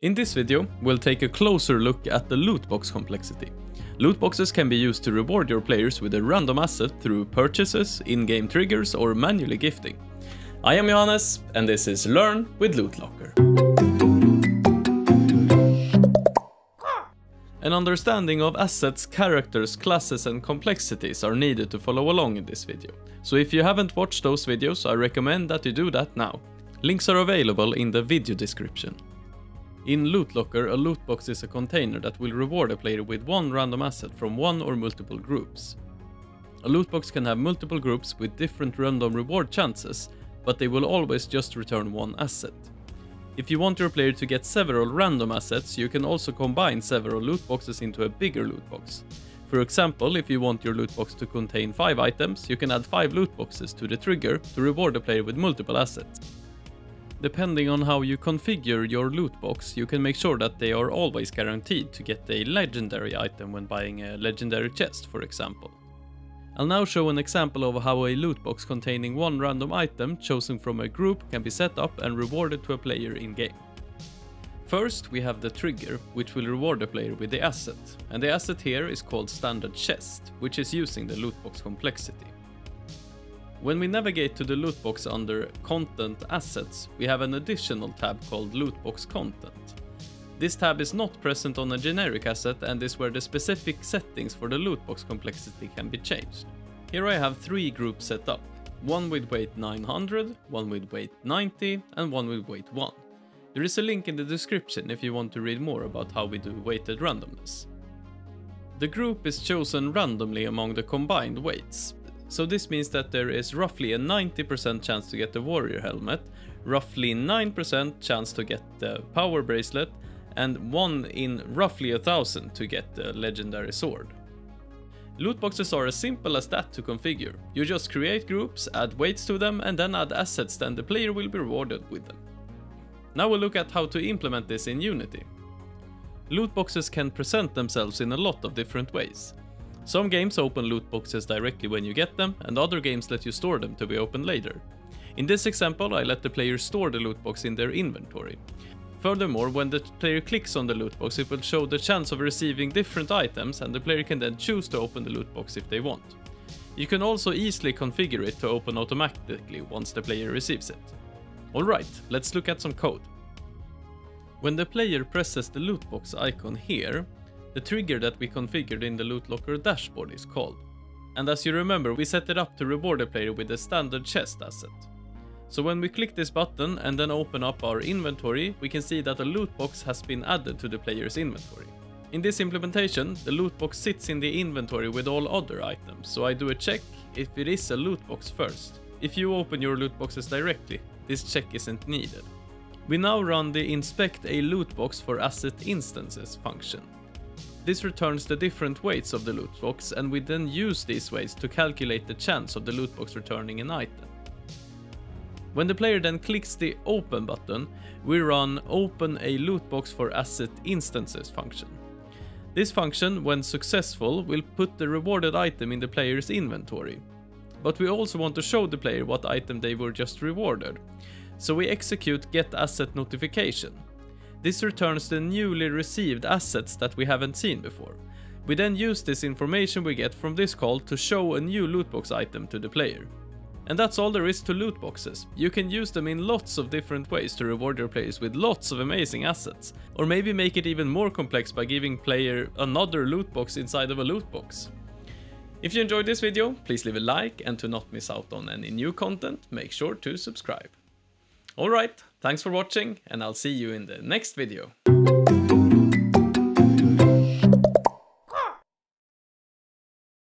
In this video, we'll take a closer look at the loot box complexity. Loot boxes can be used to reward your players with a random asset through purchases, in-game triggers, or manually gifting. I am Johannes, and this is Learn with LootLocker. An understanding of assets, characters, classes, and complexities are needed to follow along in this video. So if you haven't watched those videos, I recommend that you do that now. Links are available in the video description. In LootLocker, a loot box is a container that will reward a player with one random asset from one or multiple groups. A loot box can have multiple groups with different random reward chances, but they will always just return one asset. If you want your player to get several random assets, you can also combine several loot boxes into a bigger loot box. For example, if you want your loot box to contain 5 items, you can add 5 loot boxes to the trigger to reward the player with multiple assets. Depending on how you configure your loot box, you can make sure that they are always guaranteed to get a legendary item when buying a legendary chest, for example. I'll now show an example of how a loot box containing one random item chosen from a group can be set up and rewarded to a player in-game. First, we have the trigger, which will reward the player with the asset, and the asset here is called standard chest, which is using the loot box complexity. When we navigate to the loot box under Content Assets, we have an additional tab called Loot Box Content. This tab is not present on a generic asset and is where the specific settings for the loot box complexity can be changed. Here I have 3 groups set up, one with weight 900, one with weight 90 and one with weight 1. There is a link in the description if you want to read more about how we do weighted randomness. The group is chosen randomly among the combined weights. So this means that there is roughly a 90% chance to get the warrior helmet, roughly 9% chance to get the power bracelet, and 1 in roughly 1,000 to get the legendary sword. Loot boxes are as simple as that to configure. You just create groups, add weights to them, and then add assets, then the player will be rewarded with them. Now we'll look at how to implement this in Unity. Loot boxes can present themselves in a lot of different ways. Some games open loot boxes directly when you get them, and other games let you store them to be opened later. In this example, I let the player store the loot box in their inventory. Furthermore, when the player clicks on the loot box, it will show the chance of receiving different items, and the player can then choose to open the loot box if they want. You can also easily configure it to open automatically once the player receives it. Alright, let's look at some code. When the player presses the loot box icon here, the trigger that we configured in the LootLocker dashboard is called. And as you remember, we set it up to reward the player with a standard chest asset. So when we click this button and then open up our inventory, we can see that a loot box has been added to the player's inventory. In this implementation, the loot box sits in the inventory with all other items, so I do a check if it is a loot box first. If you open your loot boxes directly, this check isn't needed. We now run the Inspect a Loot Box for Asset Instances function. This returns the different weights of the loot box, and we then use these weights to calculate the chance of the loot box returning an item. When the player then clicks the Open button, we run Open a Loot Box for Asset Instances function. This function, when successful, will put the rewarded item in the player's inventory. But we also want to show the player what item they were just rewarded. So we execute Get Asset Notification. This returns the newly received assets that we haven't seen before. We then use this information we get from this call to show a new loot box item to the player. And that's all there is to loot boxes. You can use them in lots of different ways to reward your players with lots of amazing assets. Or maybe make it even more complex by giving player another loot box inside of a loot box. If you enjoyed this video, please leave a like, and to not miss out on any new content, make sure to subscribe. Alright, thanks for watching, and I'll see you in the next video.